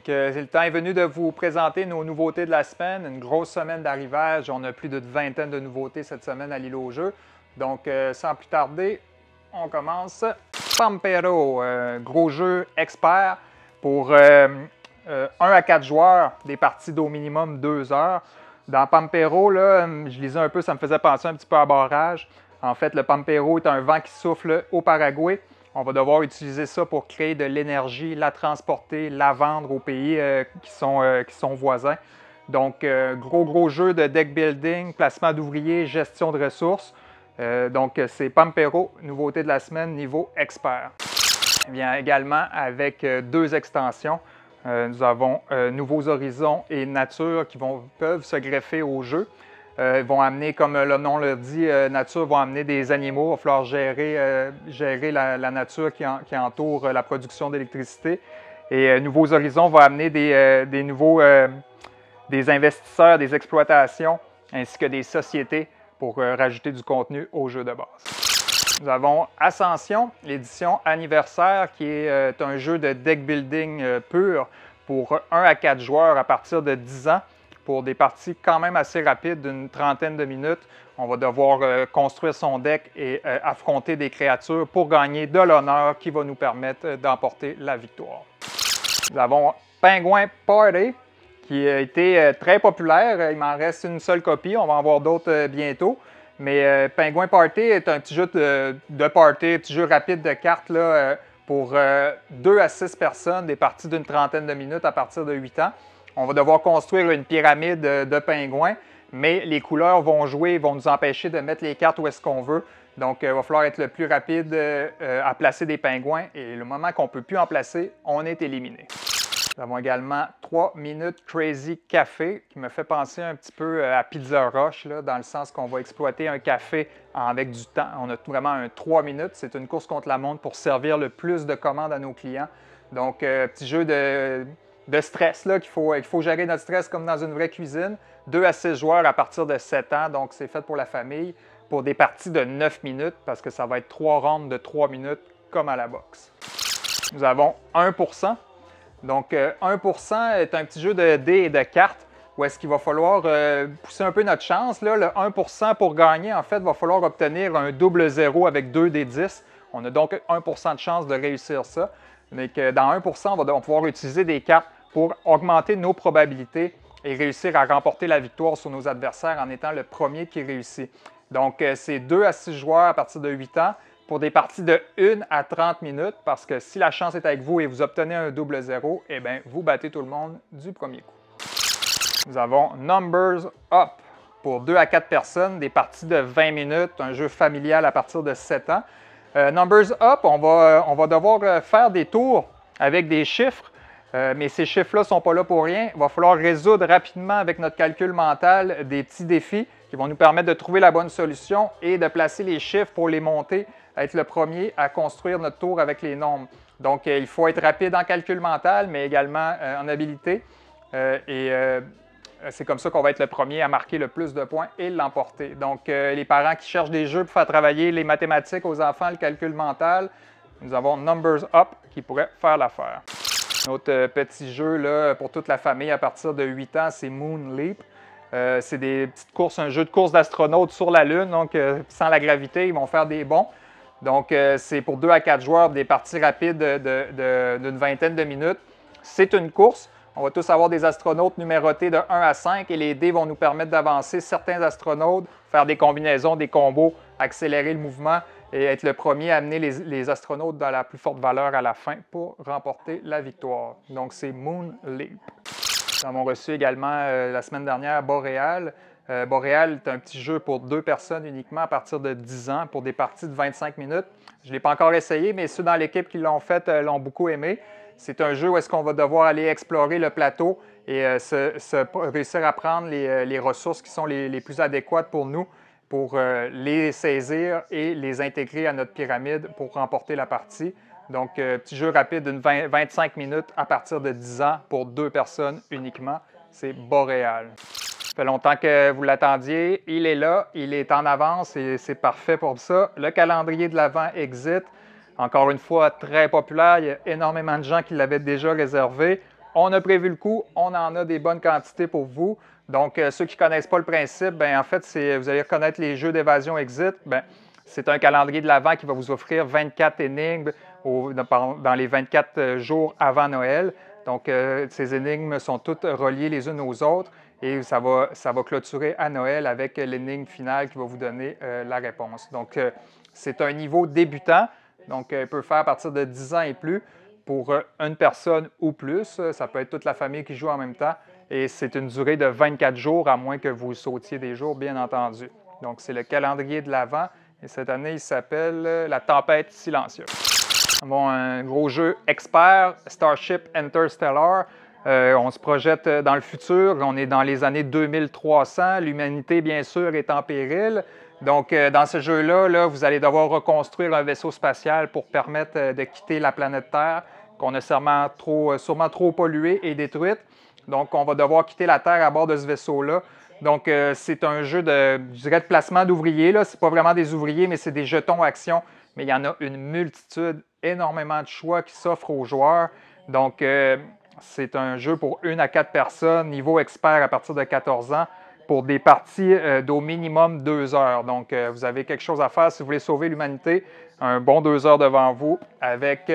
Le temps est venu de vous présenter nos nouveautés de la semaine. Une grosse semaine d'arrivage. On a plus d'une vingtaine de nouveautés cette semaine à l'île aux Jeux. Donc, sans plus tarder, on commence. Pampero, gros jeu expert pour 1 à 4 joueurs, des parties d'au minimum 2 heures. Dans Pampero, là, je lisais un peu, ça me faisait penser un petit peu à barrage. En fait, le Pampero est un vent qui souffle au Paraguay. On va devoir utiliser ça pour créer de l'énergie, la transporter, la vendre aux pays qui sont voisins. Donc, gros jeu de deck building, placement d'ouvriers, gestion de ressources. Donc, c'est Pampero, nouveauté de la semaine, niveau expert. Il vient également avec 2 extensions. Nous avons Nouveaux Horizons et Nature qui peuvent se greffer au jeu. Ils vont amener, comme le nom le dit, Nature vont amener des animaux. Il va falloir gérer la nature qui entoure la production d'électricité. Et Nouveaux Horizons va amener des investisseurs, des exploitations, ainsi que des sociétés pour rajouter du contenu au jeu de base. Nous avons Ascension, l'édition anniversaire, qui est un jeu de deck building pur pour 1 à 4 joueurs à partir de 10 ans. Pour des parties quand même assez rapides, d'une trentaine de minutes, on va devoir construire son deck et affronter des créatures pour gagner de l'honneur qui va nous permettre d'emporter la victoire. Nous avons Penguin Party, qui a été très populaire. Il m'en reste une seule copie, on va en voir d'autres bientôt. Mais Penguin Party est un petit jeu de party, un petit jeu rapide de cartes là, pour 2 à 6 personnes, des parties d'une trentaine de minutes à partir de 8 ans. On va devoir construire une pyramide de pingouins, mais les couleurs vont jouer, vont nous empêcher de mettre les cartes où est-ce qu'on veut. Donc, il va falloir être le plus rapide à placer des pingouins. Et le moment qu'on ne peut plus en placer, on est éliminé. Nous avons également 3 minutes Crazy Café, qui me fait penser un petit peu à Pizza Rush, là, dans le sens qu'on va exploiter un café avec du temps. On a vraiment un 3 minutes. C'est une course contre la montre pour servir le plus de commandes à nos clients. Donc, petit jeu de stress, là, qu'il faut gérer notre stress comme dans une vraie cuisine. 2 à 6 joueurs à partir de 7 ans, donc c'est fait pour la famille, pour des parties de 9 minutes, parce que ça va être 3 rounds de 3 minutes, comme à la boxe. Nous avons 1%. Donc, 1% est un petit jeu de dés et de cartes, où est-ce qu'il va falloir pousser un peu notre chance. Là. Le 1% pour gagner, en fait, il va falloir obtenir un double 0 avec 2 des 10. On a donc 1% de chance de réussir ça. Mais que dans 1%, on va pouvoir utiliser des cartes pour augmenter nos probabilités et réussir à remporter la victoire sur nos adversaires en étant le premier qui réussit. Donc, c'est 2 à 6 joueurs à partir de 8 ans pour des parties de 1 à 30 minutes parce que si la chance est avec vous et vous obtenez un double 0, eh bien, vous battez tout le monde du premier coup. Nous avons Numbers Up pour 2 à 4 personnes, des parties de 20 minutes, un jeu familial à partir de 7 ans. Numbers Up, on va devoir faire des tours avec des chiffres. Mais ces chiffres-là ne sont pas là pour rien. Il va falloir résoudre rapidement avec notre calcul mental des petits défis qui vont nous permettre de trouver la bonne solution et de placer les chiffres pour les monter, être le premier à construire notre tour avec les nombres. Donc, il faut être rapide en calcul mental, mais également en habileté. C'est comme ça qu'on va être le premier à marquer le plus de points et l'emporter. Donc, les parents qui cherchent des jeux pour faire travailler les mathématiques aux enfants, le calcul mental, nous avons Numbers Up qui pourrait faire l'affaire. Notre petit jeu là, pour toute la famille à partir de 8 ans, c'est Moon Leap. C'est des petites courses, un jeu de course d'astronautes sur la Lune. Donc, sans la gravité, ils vont faire des bonds. Donc, c'est pour 2 à 4 joueurs, des parties rapides d'une vingtaine de minutes. C'est une course. On va tous avoir des astronautes numérotés de 1 à 5 et les dés vont nous permettre d'avancer certains astronautes, faire des combinaisons, des combos, accélérer le mouvement et être le premier à amener les astronautes dans la plus forte valeur à la fin pour remporter la victoire. Donc, c'est Moon Leap. Nous avons reçu également la semaine dernière Boréal. Boréal est un petit jeu pour 2 personnes uniquement à partir de 10 ans pour des parties de 25 minutes. Je ne l'ai pas encore essayé, mais ceux dans l'équipe qui l'ont fait l'ont beaucoup aimé. C'est un jeu où est-ce qu'on va devoir aller explorer le plateau et réussir à prendre les ressources qui sont les plus adéquates pour nous, pour les saisir et les intégrer à notre pyramide pour remporter la partie. Donc, petit jeu rapide d'une 25 minutes à partir de 10 ans pour 2 personnes uniquement. C'est Boréal. Ça fait longtemps que vous l'attendiez. Il est là, il est en avance et c'est parfait pour ça. Le calendrier de l'Avent Exit. Encore une fois, très populaire. Il y a énormément de gens qui l'avaient déjà réservé. on a prévu le coup, on en a des bonnes quantités pour vous. Donc, ceux qui ne connaissent pas le principe, bien, en fait, vous allez reconnaître les jeux d'évasion exit. Bien, c'est un calendrier de l'Avent qui va vous offrir 24 énigmes dans les 24 jours avant Noël. Donc, ces énigmes sont toutes reliées les unes aux autres et ça va clôturer à Noël avec l'énigme finale qui va vous donner la réponse. Donc, c'est un niveau débutant. Donc, il peut faire à partir de 10 ans et plus pour une personne ou plus. Ça peut être toute la famille qui joue en même temps. Et c'est une durée de 24 jours, à moins que vous sautiez des jours, bien entendu. Donc, c'est le calendrier de l'Avent. Et cette année, il s'appelle La Tempête silencieuse. Bon, un gros jeu expert, Starship Interstellar. On se projette dans le futur. On est dans les années 2300. L'humanité, bien sûr, est en péril. Donc, dans ce jeu-là, vous allez devoir reconstruire un vaisseau spatial pour permettre de quitter la planète Terre, qu'on a sûrement trop polluée et détruite. Donc, on va devoir quitter la Terre à bord de ce vaisseau-là. Donc, c'est un jeu de placement d'ouvriers. Ce n'est pas vraiment des ouvriers, mais c'est des jetons actions. Mais il y en a une multitude, énormément de choix qui s'offrent aux joueurs. Donc, c'est un jeu pour 1 à 4 personnes, niveau expert à partir de 14 ans, pour des parties d'au minimum 2 heures. Donc, vous avez quelque chose à faire si vous voulez sauver l'humanité. Un bon 2 heures devant vous avec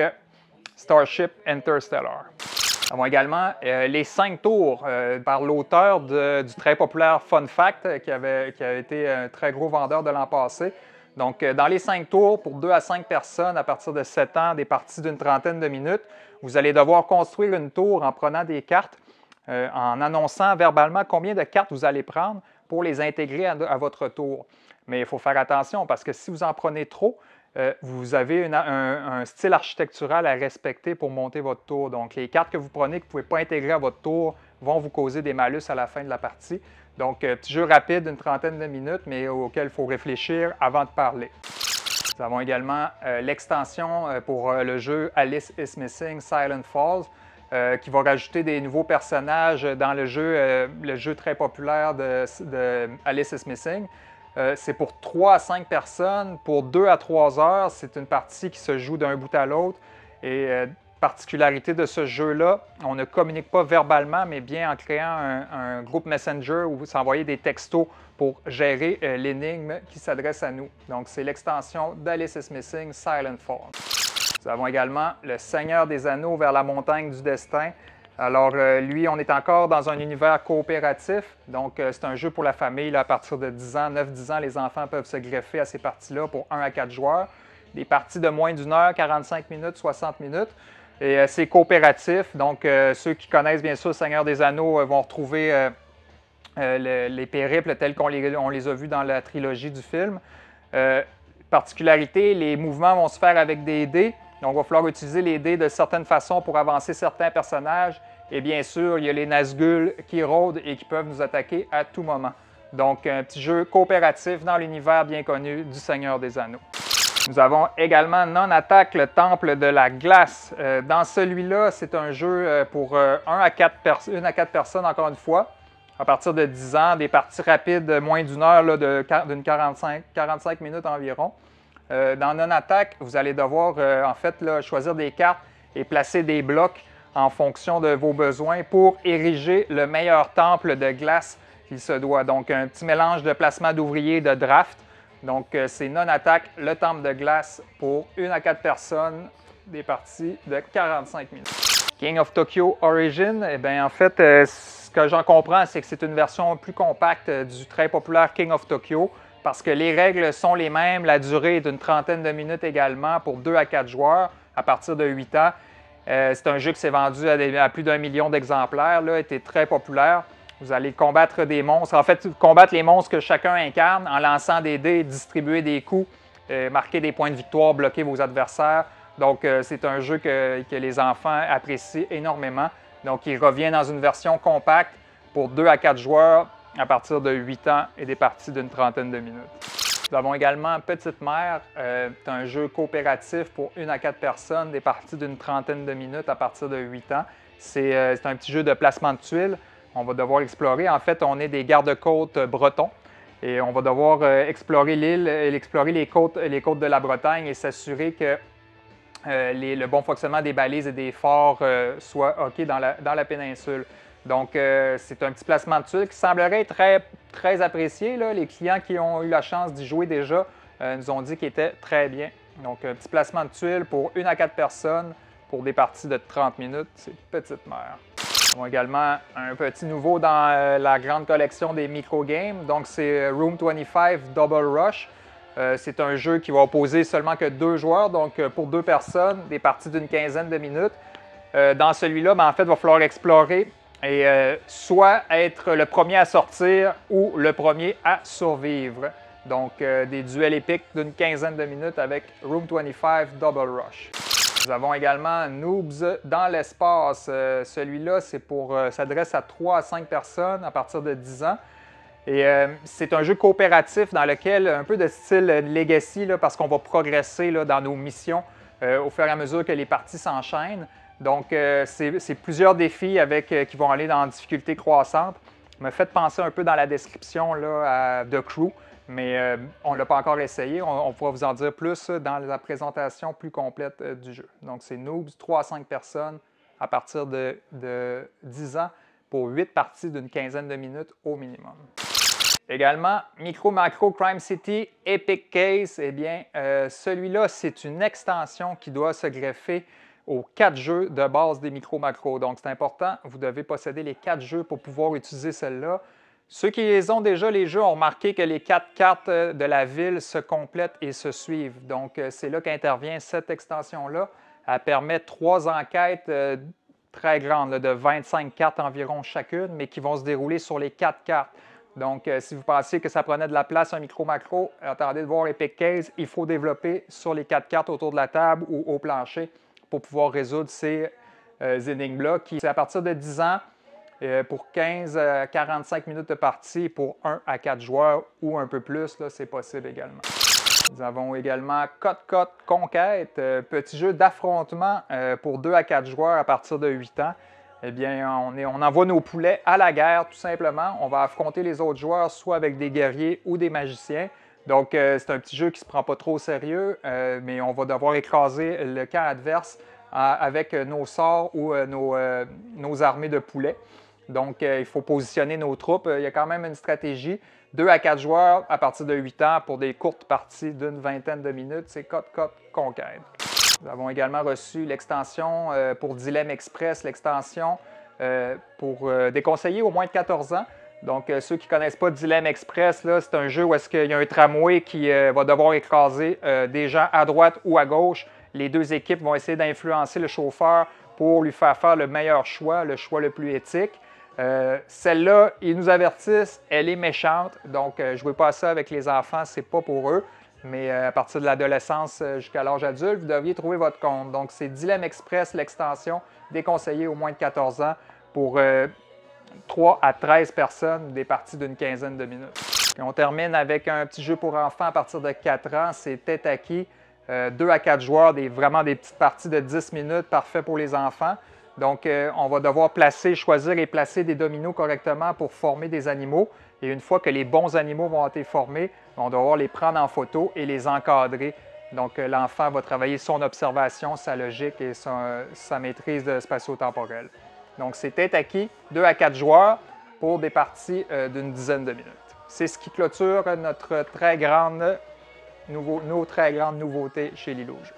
Starship Interstellar. Nous avons également les 5 tours par l'auteur du très populaire Fun Fact, qui a été un très gros vendeur de l'an passé. Donc, dans les 5 tours, pour 2 à 5 personnes à partir de 7 ans, des parties d'une trentaine de minutes, vous allez devoir construire une tour en prenant des cartes, en annonçant verbalement combien de cartes vous allez prendre pour les intégrer à votre tour. Mais il faut faire attention parce que si vous en prenez trop, vous avez un style architectural à respecter pour monter votre tour. Donc, les cartes que vous prenez, que vous ne pouvez pas intégrer à votre tour, vont vous causer des malus à la fin de la partie. Donc, petit jeu rapide d'une trentaine de minutes, mais auquel il faut réfléchir avant de parler. Nous avons également l'extension pour le jeu Alice is Missing Silent Falls, qui va rajouter des nouveaux personnages dans le jeu très populaire de Alice is Missing. C'est pour 3 à 5 personnes, pour 2 à 3 heures. C'est une partie qui se joue d'un bout à l'autre. Et particularité de ce jeu-là, on ne communique pas verbalement, mais bien en créant un groupe Messenger où vous envoyez des textos pour gérer l'énigme qui s'adresse à nous. Donc, c'est l'extension d'Alice is Missing Silent Falls. Nous avons également le Seigneur des Anneaux vers la montagne du destin. Alors, lui, on est encore dans un univers coopératif. Donc, c'est un jeu pour la famille. Là, à partir de 10 ans, 9-10 ans, les enfants peuvent se greffer à ces parties-là pour 1 à 4 joueurs. Des parties de moins d'1 heure, 45 minutes, 60 minutes. Et c'est coopératif. Donc, ceux qui connaissent bien sûr le Seigneur des Anneaux vont retrouver les périples tels qu'on les a vus dans la trilogie du film. Particularité, les mouvements vont se faire avec des dés. Donc, il va falloir utiliser les dés de certaines façons pour avancer certains personnages. Et bien sûr, il y a les Nazgûl qui rôdent et qui peuvent nous attaquer à tout moment. Donc, un petit jeu coopératif dans l'univers bien connu du Seigneur des Anneaux. Nous avons également Non-Attack, le Temple de la Glace. Dans celui-là, c'est un jeu pour 1 à 4 personnes, encore une fois. À partir de 10 ans, des parties rapides de moins d'1 heure, d'une 45 minutes environ. Dans Non-Attack, vous allez devoir choisir des cartes et placer des blocs en fonction de vos besoins pour ériger le meilleur temple de glace qu'il se doit. Donc, un petit mélange de placement d'ouvriers de draft. Donc, c'est Non-Attack, le temple de glace pour 1 à 4 personnes, des parties de 45 minutes. King of Tokyo Origin, eh bien, en fait, ce que j'en comprends, c'est que c'est une version plus compacte du très populaire King of Tokyo parce que les règles sont les mêmes, la durée est d'une trentaine de minutes également pour 2 à 4 joueurs à partir de 8 ans. C'est un jeu qui s'est vendu à plus d'1 million d'exemplaires, était très populaire. Vous allez combattre des monstres. En fait, combattre les monstres que chacun incarne en lançant des dés, distribuer des coups, marquer des points de victoire, bloquer vos adversaires. Donc, c'est un jeu que les enfants apprécient énormément. Donc, il revient dans une version compacte pour 2 à 4 joueurs à partir de 8 ans et des parties d'une trentaine de minutes. Nous avons également Petite Mère. C'est un jeu coopératif pour 1 à 4 personnes, des parties d'une trentaine de minutes à partir de 8 ans. C'est un petit jeu de placement de tuiles. On va devoir explorer. En fait, on est des gardes-côtes bretons et on va devoir explorer l'île, explorer les côtes de la Bretagne et s'assurer que le bon fonctionnement des balises et des forts soit OK dans la péninsule. Donc, c'est un petit placement de tuiles qui semblerait très, très apprécié, là. Les clients qui ont eu la chance d'y jouer déjà nous ont dit qu'il était très bien. Donc, un petit placement de tuiles pour 1 à 4 personnes pour des parties de 30 minutes. C'est petite mère. Nous avons également un petit nouveau dans la grande collection des micro-games. Donc, c'est Room 25 Double Rush. C'est un jeu qui va opposer seulement que 2 joueurs, donc pour 2 personnes, des parties d'une quinzaine de minutes. Dans celui-là, en fait, il va falloir explorer et soit être le premier à sortir ou le premier à survivre. Donc, des duels épiques d'une quinzaine de minutes avec Room 25 Double Rush. Nous avons également Noobs dans l'espace. Celui-là, s'adresse à 3 à 5 personnes à partir de 10 ans. Et c'est un jeu coopératif dans lequel, un peu de style Legacy, là, parce qu'on va progresser là, dans nos missions au fur et à mesure que les parties s'enchaînent. Donc, c'est plusieurs défis qui vont aller dans difficulté croissante. Me fait penser un peu dans la description là, à The Crew, mais on ne l'a pas encore essayé. On pourra vous en dire plus dans la présentation plus complète du jeu. Donc, c'est Noobs, 3 à 5 personnes à partir de 10 ans pour 8 parties d'une quinzaine de minutes au minimum. Également, Micro Macro Crime City Epic Case, eh bien, celui-là, c'est une extension qui doit se greffer aux 4 jeux de base des Micro Macro. Donc, c'est important, vous devez posséder les 4 jeux pour pouvoir utiliser celle-là. Ceux qui les ont déjà, les jeux, ont remarqué que les 4 cartes de la ville se complètent et se suivent. Donc, c'est là qu'intervient cette extension-là. Elle permet 3 enquêtes très grandes, là, de 25 cartes environ chacune, mais qui vont se dérouler sur les 4 cartes. Donc, si vous pensiez que ça prenait de la place, un micro-macro, attendez de voir Epic Case, il faut développer sur les 4 cartes autour de la table ou au plancher pour pouvoir résoudre ces énigmes-là. C'est à partir de 10 ans pour 15 à 45 minutes de partie pour 1 à 4 joueurs ou un peu plus, c'est possible également. Nous avons également Cote Conquête, petit jeu d'affrontement pour 2 à 4 joueurs à partir de 8 ans. Eh bien, on envoie nos poulets à la guerre, tout simplement. On va affronter les autres joueurs, soit avec des guerriers ou des magiciens. Donc, c'est un petit jeu qui ne se prend pas trop au sérieux, mais on va devoir écraser le camp adverse avec nos sorts ou nos armées de poulets. Donc, il faut positionner nos troupes. Il y a quand même une stratégie. 2 à 4 joueurs à partir de 8 ans pour des courtes parties d'une vingtaine de minutes. C'est Cote Conquête. Nous avons également reçu l'extension pour Dilemme Express, l'extension pour des conseillers au moins de 14 ans. Donc, ceux qui ne connaissent pas Dilemme Express, c'est un jeu où est-ce qu'il y a un tramway qui va devoir écraser des gens à droite ou à gauche. Les 2 équipes vont essayer d'influencer le chauffeur pour lui faire le meilleur choix, le choix le plus éthique. Celle-là, ils nous avertissent, elle est méchante. Donc, jouez pas à ça avec les enfants, c'est pas pour eux. Mais à partir de l'adolescence jusqu'à l'âge adulte, vous devriez trouver votre compte. Donc, c'est Dilemme Express, l'extension, déconseillée au moins de 14 ans pour 3 à 13 personnes, des parties d'une quinzaine de minutes. Et on termine avec un petit jeu pour enfants à partir de 4 ans, c'est Tetaki, 2 à 4 joueurs, vraiment des petites parties de 10 minutes, parfait pour les enfants. Donc, on va devoir choisir et placer des dominos correctement pour former des animaux. Et une fois que les bons animaux vont être formés, on doit devoir les prendre en photo et les encadrer. Donc, l'enfant va travailler son observation, sa logique et sa maîtrise spatio-temporelle. Donc, c'est Tetaki, 2 à 4 joueurs pour des parties d'une dizaine de minutes. C'est ce qui clôture nos très grandes nouveautés chez Lilo Jeux.